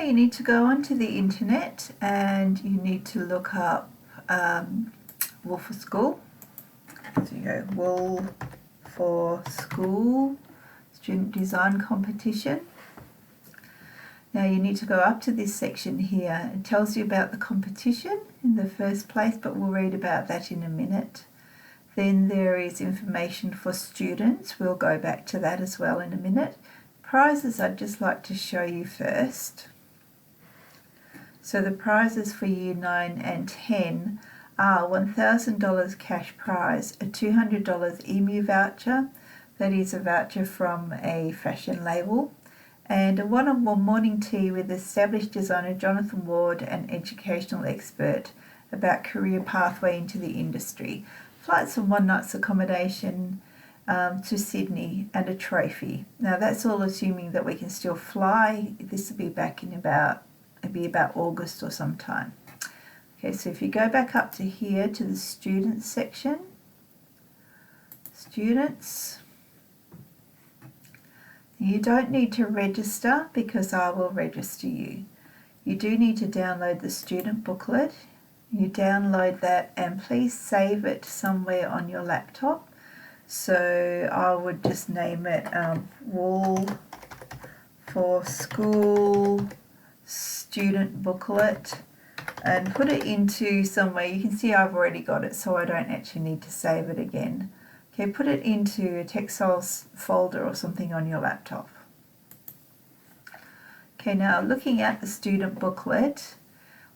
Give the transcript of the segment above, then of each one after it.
you need to go onto the internet and you need to look up Wool4School. So you go Wool4School Student Design Competition. Now you need to go up to this section here. It tells you about the competition in the first place, but we'll read about that in a minute. Then there is information for students. We'll go back to that as well in a minute. Prizes I'd just like to show you first. So the prizes for Year 9 and 10 are $1,000 cash prize, a $200 EMU voucher, that is a voucher from a fashion label, and a one-on-one morning tea with established designer Jonathan Ward, an educational expert, about career pathway into the industry, flights and one night's accommodation to Sydney, and a trophy. Now that's all assuming that we can still fly. This will be back in about August or sometime. Okay, so if you go back up to here to the students section, students, you don't need to register because I will register you. You do need to download the student booklet. You download that and please save it somewhere on your laptop. So I would just name it Wool4School Student Booklet and put it into somewhere. You can see I've already got it, so I don't actually need to save it again. Okay, put it into a Textiles folder or something on your laptop. Okay, now looking at the student booklet,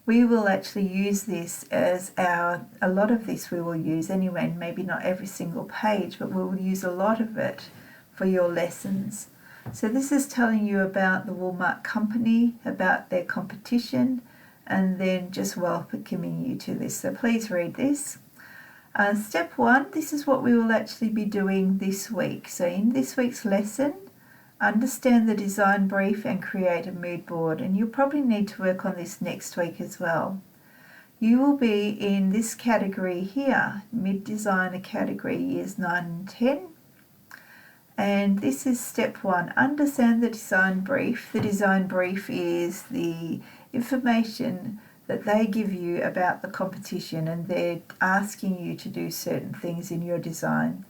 we will actually use this as a lot of this we will use anyway, and maybe not every single page, but we will use a lot of it for your lessons. So this is telling you about the Woolmark company, about their competition, and then just welcoming you to this. So please read this. Step 1, this is what we will actually be doing this week. So in this week's lesson, understand the design brief and create a mood board. And you'll probably need to work on this next week as well. You will be in this category here, mid-designer category, years 9 and 10. And this is step 1, understand the design brief. The design brief is the information that they give you about the competition, and they're asking you to do certain things in your design,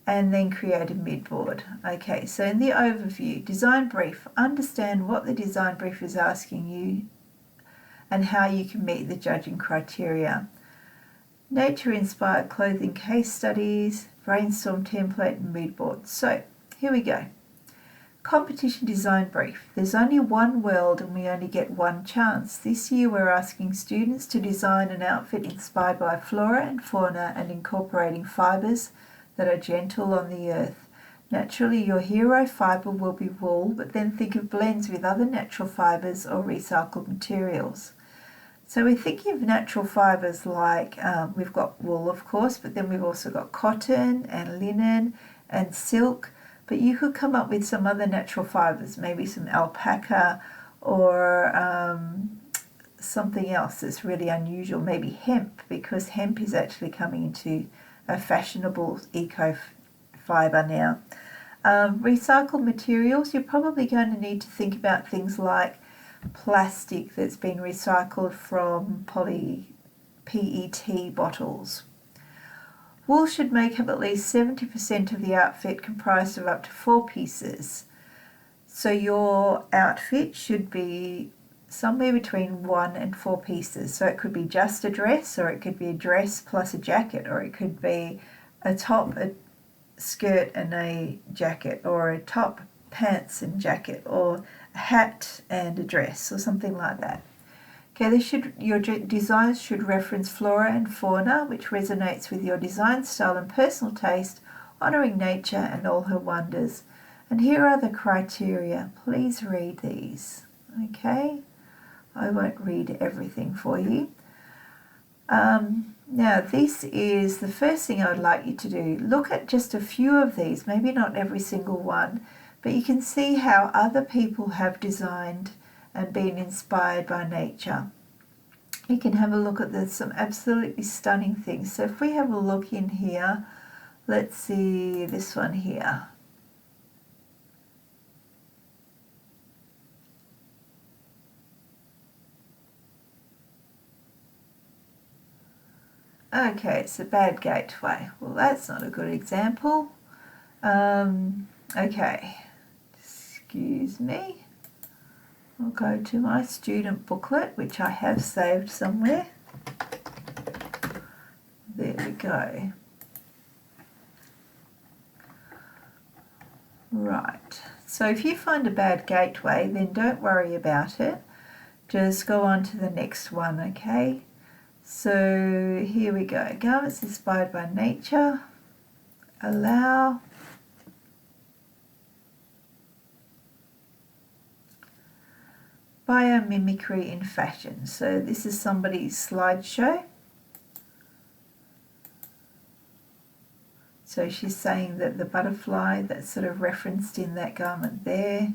and then create a mood board. Okay, so in the overview, design brief, understand what the design brief is asking you and how you can meet the judging criteria. Nature-inspired clothing case studies, brainstorm template and mood board. So here we go. Competition design brief. There's only one world and we only get one chance. This year we're asking students to design an outfit inspired by flora and fauna and incorporating fibres that are gentle on the earth. Naturally, your hero fibre will be wool, but then think of blends with other natural fibres or recycled materials. So we're thinking of natural fibres like we've got wool, of course, but then we've also got cotton and linen and silk. But you could come up with some other natural fibres, maybe some alpaca or something else that's really unusual, maybe hemp, because hemp is actually coming into a fashionable eco fibre now. Recycled materials, you're probably going to need to think about things like plastic that's been recycled from PET bottles. Wool should make up at least 70% of the outfit, comprised of up to 4 pieces. So your outfit should be somewhere between 1 and 4 pieces. So it could be just a dress, or it could be a dress plus a jacket, or it could be a top, a skirt and a jacket, or a top, pants and jacket, or a hat and a dress, or something like that. Okay, your designs should reference flora and fauna, which resonates with your design style and personal taste, honouring nature and all her wonders. And here are the criteria. Please read these. Okay, I won't read everything for you. Now, this is the first thing I would like you to do. Look at just a few of these, maybe not every single one, but you can see how other people have designed and been inspired by nature. You can have a look at some absolutely stunning things. So if we have a look in here, let's see this one here. Okay, it's a bad gateway. Well, that's not a good example. Okay, excuse me. I'll go to my student booklet, which I have saved somewhere. There we go. Right, so if you find a bad gateway, then don't worry about it. Just go on to the next one, okay? So here we go. Garments inspired by nature. Allow. Biomimicry in fashion. So this is somebody's slideshow. So she's saying that the butterfly that's sort of referenced in that garment there,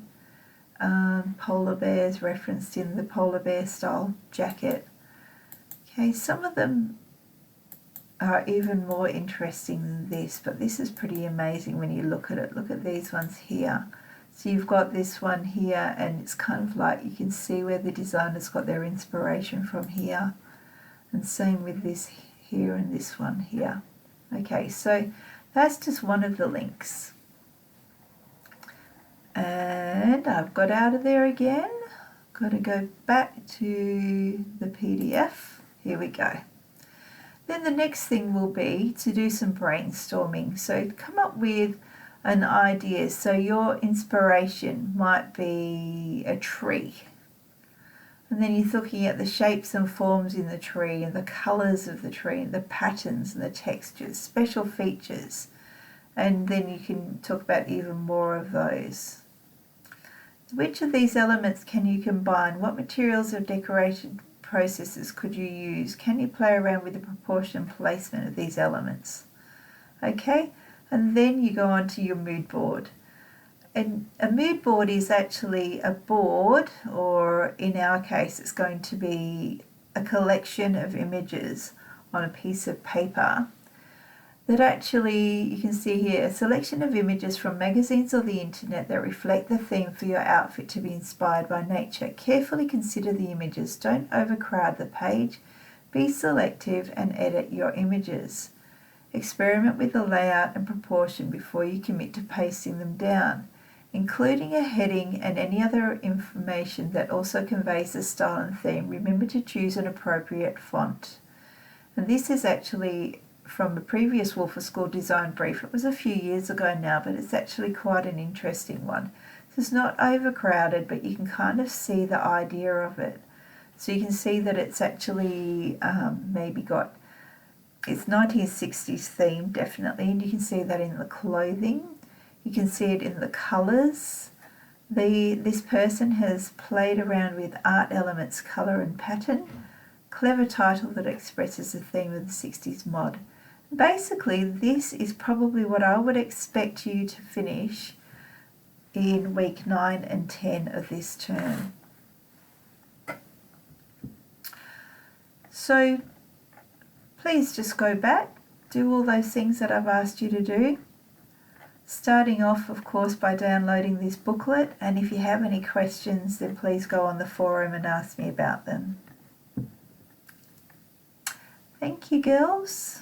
polar bears referenced in the polar bear style jacket. Okay, some of them are even more interesting than this, but this is pretty amazing when you look at it. Look at these ones here. So you've got this one here, and it's kind of like you can see where the designer's got their inspiration from here. And same with this here and this one here. Okay, so that's just one of the links. And I've got out of there again. Got to go back to the PDF. Here we go. Then the next thing will be to do some brainstorming. So come up with an idea. So your inspiration might be a tree. And then you're looking at the shapes and forms in the tree and the colours of the tree and the patterns and the textures, special features. And then you can talk about even more of those. Which of these elements can you combine? What materials or decoration processes could you use? Can you play around with the proportion placement of these elements? Okay, and then you go on to your mood board. And a mood board is actually a board, or in our case it's going to be a collection of images on a piece of paper that actually, you can see here, a selection of images from magazines or the internet that reflect the theme for your outfit to be inspired by nature. Carefully consider the images. Don't overcrowd the page. Be selective and edit your images. Experiment with the layout and proportion before you commit to pasting them down, including a heading and any other information that also conveys the style and theme. Remember to choose an appropriate font. And this is actually from a previous Wool4School design brief. It was a few years ago now, but it's actually quite an interesting one. It's not overcrowded, but you can kind of see the idea of it. So you can see that it's actually maybe got, it's 1960s theme definitely, and you can see that in the clothing. You can see it in the colours. This person has played around with art elements, colour and pattern. Clever title that expresses the theme of the 60s mod. Basically, this is probably what I would expect you to finish in week 9 and 10 of this term. So please just go back, do all those things that I've asked you to do. Starting off, of course, by downloading this booklet, and if you have any questions, then please go on the forum and ask me about them. Thank you, girls.